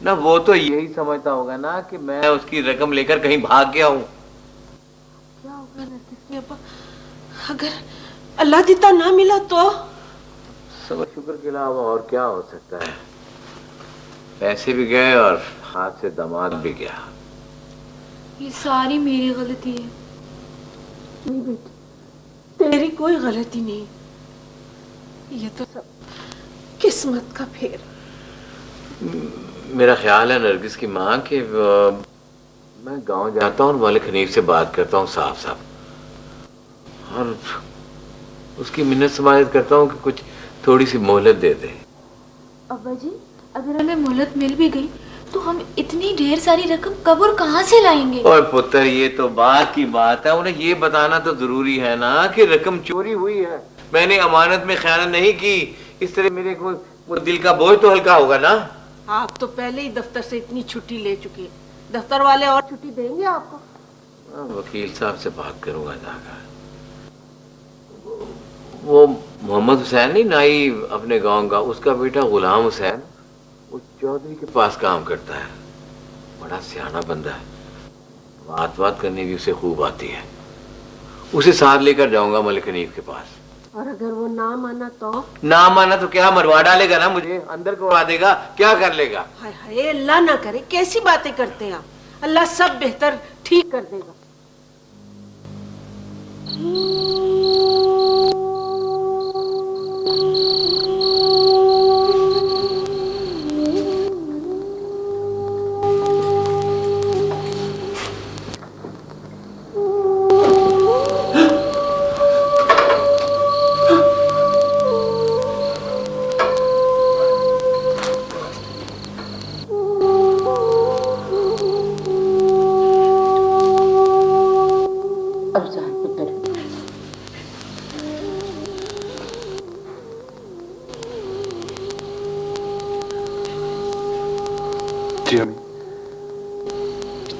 ना। वो तो यही समझता होगा ना कि मैं उसकी रकम लेकर कहीं भाग गया हूँ। क्या होगा नरगिस के अब्बा? अगर अल्लाह दीता ना मिला तो? सबर शुक्र के अलावा और क्या हो सकता है। पैसे भी गए और हाथ से दामाद भी गया। ये सारी मेरी गलती है। नहीं बेटी, तेरी कोई गलती नहीं, ये तो सब किस्मत का फेर। मेरा ख्याल है नरगिस की माँ कि मैं गांव जाता हूँ और मलिक हनीफ से बात करता हूँ साफ साफ, और उसकी मिन्नत समाजत करता हूँ कि कुछ थोड़ी सी मोहलत दे दे। अब्बा जी, अगर हमें मोहलत मिल भी गई तो हम इतनी ढेर सारी रकम कब और कहाँ से लाएंगे? और पुत्र, ये तो बात की बात है, उन्हें ये बताना तो जरूरी है ना कि रकम चोरी हुई है, मैंने अमानत में खयानत नहीं की। इस तरह मेरे को वो दिल का बोझ तो हल्का होगा ना। आप तो पहले ही दफ्तर से इतनी छुट्टी ले चुके हैं, दफ्तर वाले और छुट्टी देंगे आपको? वकील साहब से बात करूंगा जाकर। वो मोहम्मद हुसैन नहीं नाई अपने गांव का, उसका बेटा गुलाम हुसैन वो चौधरी के पास काम करता है, बड़ा सियाना बंदा है, बात करनी भी उसे खूब आती है। उसे साथ लेकर जाऊंगा मलिक हनीफ के पास। और अगर वो ना माना तो? ना माना तो क्या, मरवा डालेगा ना मुझे, अंदर करवा देगा, क्या कर लेगा? हाय हाय, अल्लाह ना करे, कैसी बातें करते हैं आप। अल्लाह सब बेहतर ठीक कर देगा।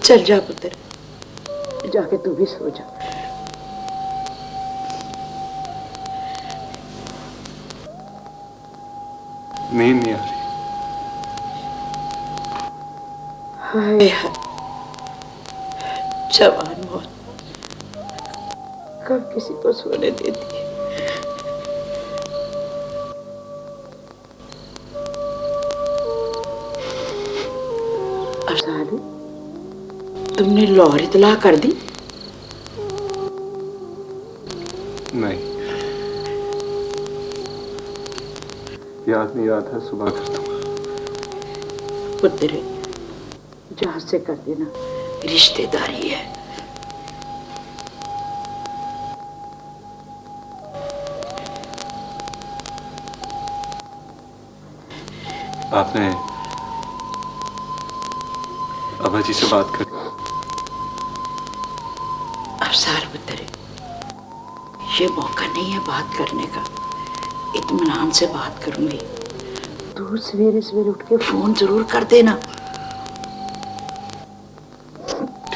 चल जा पुत्र, जाके तू भी सो जा। नींद नहीं आ रही। हाय हाय, जवान मौत कब किसी को सोने देती है। अरसालू, तुमने लाहौर इतला कर दी? नहीं, याद नहीं आता, सुबह कर दूंगा। पुत्र, जहाज से कर देना, रिश्तेदारी है। आपने अब्बा जी से बात कर? अफसार पुत्र, ये मौका नहीं है बात करने का, इत्मीनान से बात करूंगी। तू सवेरे सवेरे उठ के फोन जरूर कर देना।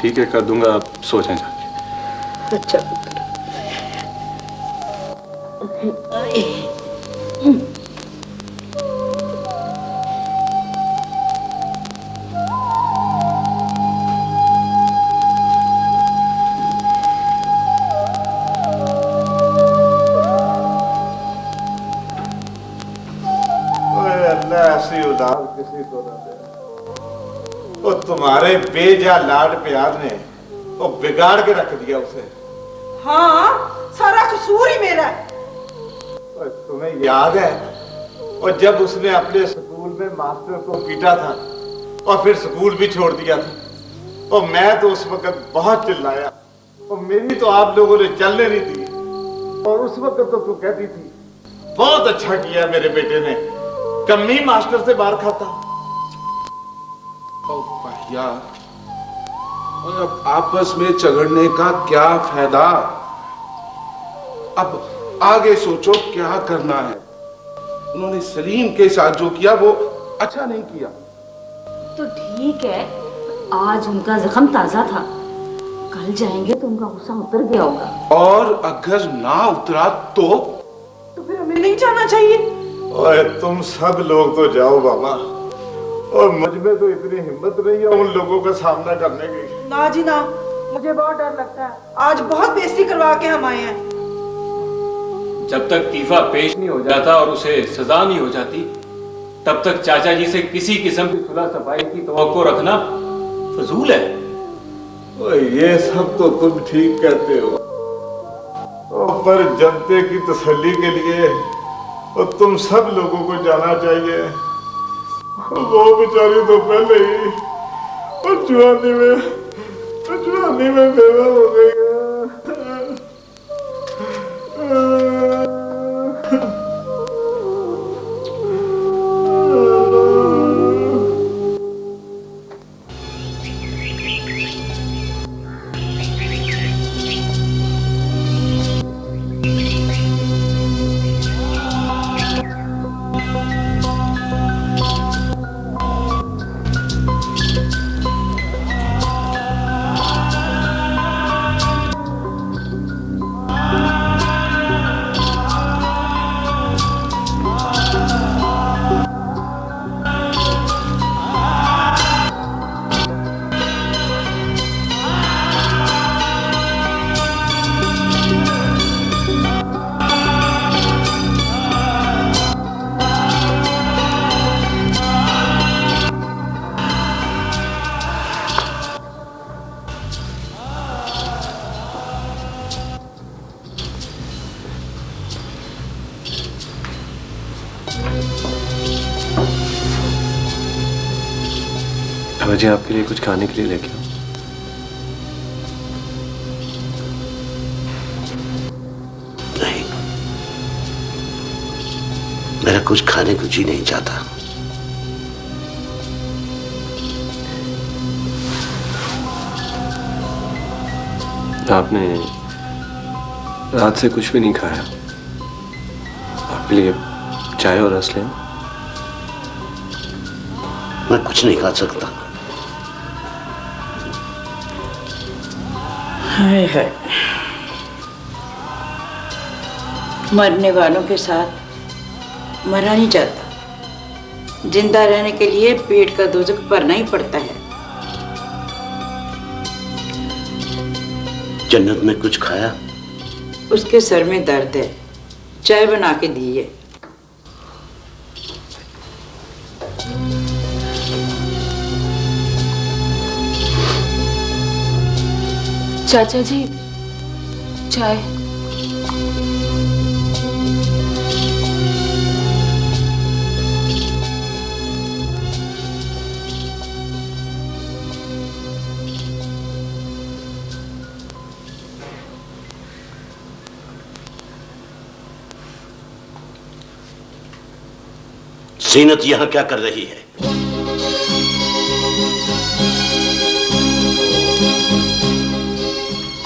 ठीक है, कर दूंगा, आप सो जाएं जाके। अच्छा पुत्र। ऐसी उदास किसी को न दे। वो तुम्हारे बेजा लाड प्यार ने वो बिगाड़ के रख दिया उसे। हाँ, सारा कसूर ही मेरा है। और तुम्हें याद है, और जब उसने अपने स्कूल में मास्टर को पीटा था और फिर स्कूल भी छोड़ दिया था, और मैं तो उस वक्त बहुत चिल्लाया, और मेरी तो आप लोगों ने चलने नहीं दी। और उस वक्त तो तू कहती थी बहुत अच्छा किया मेरे बेटे ने, कम्मी मास्टर से मार खाता। भैया, और अब आपस में झगड़ने का क्या फायदा? अब आगे सोचो क्या करना है। उन्होंने सलीम के साथ जो किया वो अच्छा नहीं किया। तो ठीक है, आज उनका जख्म ताजा था, कल जाएंगे तो उनका गुस्सा उतर गया होगा। और अगर ना उतरा तो फिर हमें नहीं जाना चाहिए। ओए तुम सब लोग तो जाओ बाबा, और मुझ में तो इतनी हिम्मत नहीं है उन लोगों का सामना करने की। ना जी ना, मुझे बहुत डर लगता है। आज बहुत बेइज्जती करवा के हम आए हैं। जब तक तीफा पेश नहीं हो जाता और उसे सजा नहीं हो जाती, तब तक चाचा जी से किसी किस्म की सुलह सफाई की तवक्को रखना फजूल है। ओए ये सब तो तुम ठीक कहते हो, पर जनते की तसल्ली के लिए और तुम सब लोगों को जाना चाहिए। वो बेचारी तो पहले ही और जवानी में बेवा हो गई है। जी आपके लिए कुछ खाने के लिए लेके आओ। नहीं, मेरा कुछ खाने को जी नहीं चाहता। आपने रात से कुछ भी नहीं खाया, आपके लिए चाय और रस लें? मैं कुछ नहीं खा सकता। हाय हाय, मरने वालों के साथ मरा नहीं जाता, जिंदा रहने के लिए पेट का दोजख भरना ही पड़ता है। जन्नत में कुछ खाया? उसके सर में दर्द है, चाय बना के दी है। चाचा जी, चाय। जीनत यहां क्या कर रही है?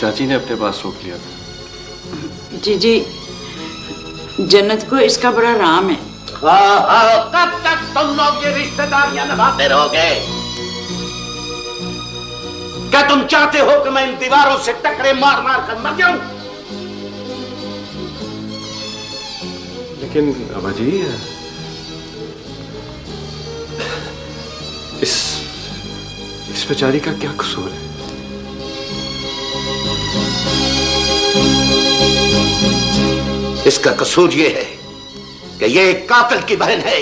चाची ने अपने पास रोक लिया था। जी, जन्नत को इसका बड़ा राम है। कब तक तुम लोग ये रिश्तेदारियां निभाते रहोगे? क्या तुम चाहते हो कि मैं इन दीवारों से टकरे मार मार कर मर जाऊं? लेकिन अबा जी, इस बेचारी का क्या कसूर है? इसका कसूर यह है कि यह एक कातिल की बहन है।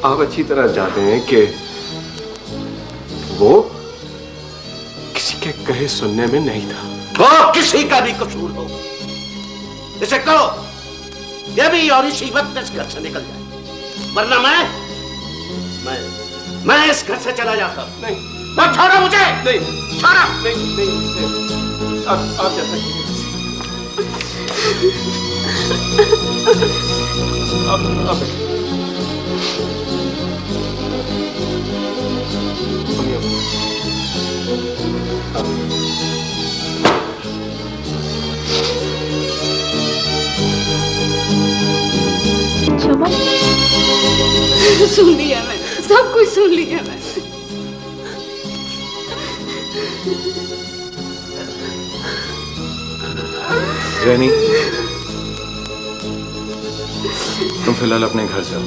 आप अच्छी तरह जानते हैं कि वो किसी के कहे सुनने में नहीं था। तो किसी का भी कसूर हो, इसे कहो ये भी और इसी वक्त इस घर से निकल जाए, वरना मैं इस घर से चला जाता। नहीं, मत छोड़ो मुझे। नहीं, छोड़ो। नहीं, आप जैसा कीजिए। शमा, सुन लिया मैंने, सब कुछ सुन लिया मैंने। रैनी, तुम फिलहाल अपने घर जाओ।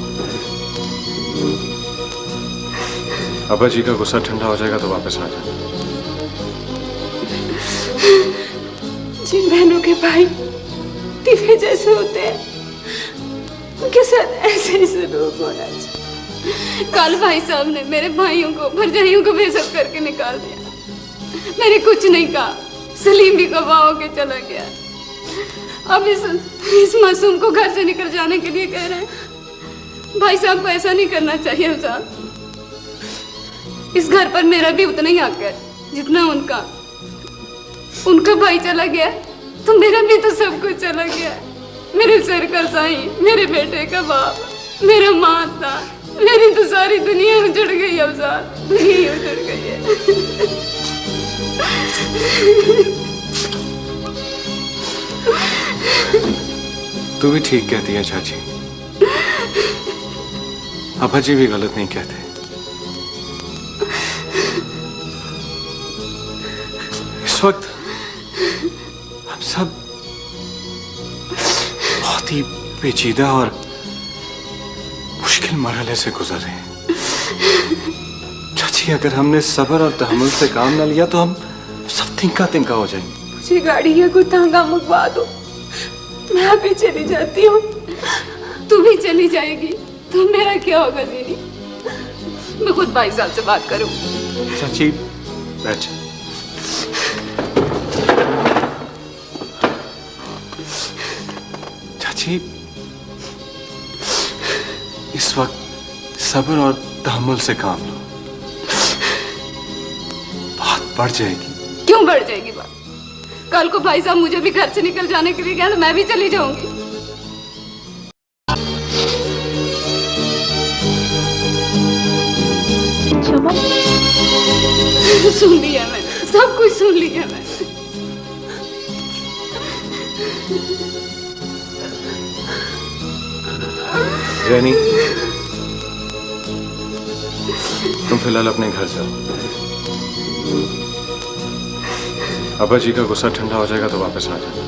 अब्बा जी का गुस्सा ठंडा हो जाएगा तो वापस आ जाना। जिन बहनों के भाई टीफे जैसे होते हैं उनके साथ ऐसे ही सलूक होना चाहिए। कल भाई साहब ने मेरे भाइयों को भरजाइयों को बेइज्जत करके निकाल दिया। मैंने कुछ नहीं कहा, सलीम भी गवाह होके चला गया। अब इस मासूम को घर से निकल जाने के लिए कह रहे हैं। भाई साहब को ऐसा नहीं करना चाहिए साहब। इस घर पर मेरा भी उतना ही हक है जितना उनका। उनका भाई चला गया तो मेरा भी तो सब कुछ चला गया। मेरे सिर का साईं, मेरे बेटे का बाप, मेरा माता, मेरी तो सारी दुनिया उजड़ गई। अब साहब दुनिया ही उजड़ गई है। तू भी ठीक कहती है चाची। अब्बा जी भी गलत नहीं कहते। इस वक्त हम सब बहुत ही पेचीदा और मुश्किल मरहले से गुजर रहे हैं। चाची, अगर हमने सब्र और तहम्मुल से काम न लिया तो हम सब तिनका तिनका हो जाएंगे। मुझे गाड़ी या कोई तांगा मंगवा दो, मैं अभी चली जाती हूँ। तू भी चली जाएगी तो मेरा क्या होगा जीनी? मैं खुद भाई साहब से बात करूं। चाची बैठ। चाची, इस वक्त सब्र और तहम्मुल से काम लो, बात बढ़ जाएगी। क्यों बढ़ जाएगी बात? कल को भाई साहब मुझे भी घर से निकल जाने के लिए कहा तो मैं भी चली जाऊंगी। सुन लिया मैंने, सब कुछ सुन लिया मैंने। रैनी, तुम फिलहाल अपने घर जाओ। अब्बा जी का गुस्सा ठंडा हो जाएगा तो वापस आ जाना।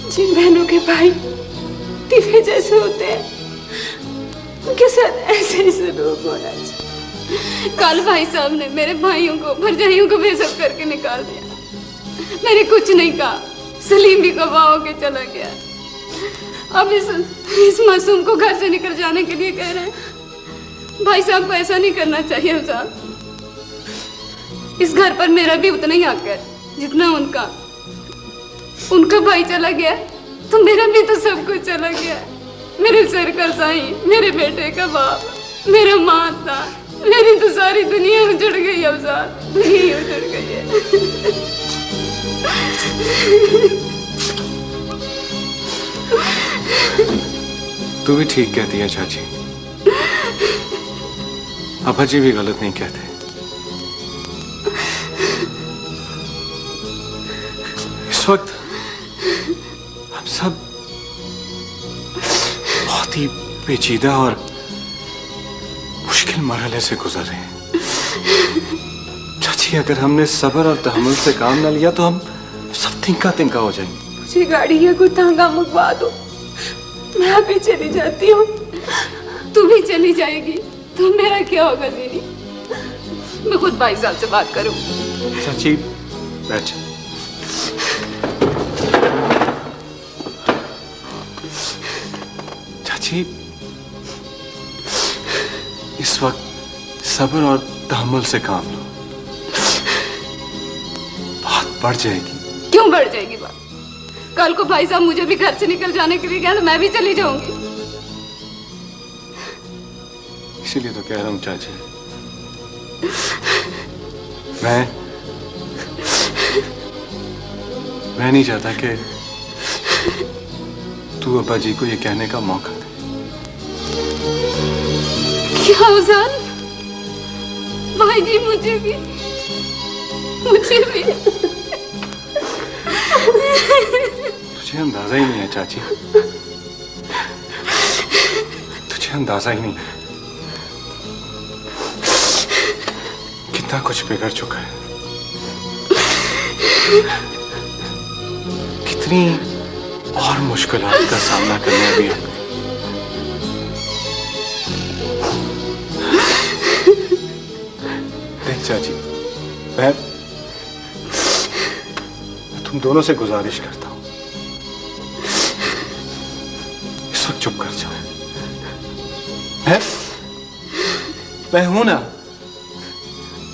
जिन बहनों के भाई टीफे जैसे होते हैं उनके साथ ऐसे ही सलूक होना चाहिए। कल भाई साहब ने मेरे भाइयों को भरजाइयों को बेइज्जत करके निकाल दिया। मैंने कुछ नहीं कहा, सलीम भी गवाह होके चला गया। अब इस मासूम को घर से निकल जाने के लिए कह रहे हैं। भाई साहब को ऐसा नहीं करना चाहिए साहब। इस घर पर मेरा भी उतना ही हक है जितना उनका। उनका भाई चला गया तो मेरा भी तो सब कुछ चला गया। मेरे सिर का साईं, मेरे बेटे का बाप, मेरा माता, मेरी तो सारी दुनिया उजड़ गई। अब साहब दुनिया ही उजड़ गई है। तू भी ठीक कहती है चाची। अब्बा जी भी गलत नहीं कहते। इस वक्त हम सब बहुत ही पेचीदा और मुश्किल मरहले से गुजर रहे हैं। चाची, अगर हमने सब्र और तहम्मुल से काम न लिया तो हम सब तिनका तिनका हो जाएंगे। मुझे गाड़ी या कोई तांगा मंगवा दो, मैं अभी चली जाती हूँ। तू भी चली जाएगी तो मेरा क्या होगा जीनी? मैं खुद भाई साहब से बात करूं। चाची बैठ। चाची, इस वक्त सब्र और तहम्मुल से काम लो, बात बढ़ जाएगी। क्यों बढ़ जाएगी बात? कल को भाई साहब मुझे भी घर से निकल जाने के लिए कहा तो मैं भी चली जाऊंगी। इसीलिए तो कह रहा हूं चाची, मैं नहीं चाहता कि तू अब्बा जी को ये कहने का मौका दे। क्या उजान? भाई जी मुझे भी तुझे अंदाजा ही नहीं है चाची, तुझे अंदाजा ही नहीं है कितना कुछ बिगड़ चुका है। कितनी और मुश्किलात का सामना करना है अभी हमें। देख चाची, मैं तुम दोनों से गुजारिश करता हूं, इस वक्त चुप कर जाओ। मैं हूं ना।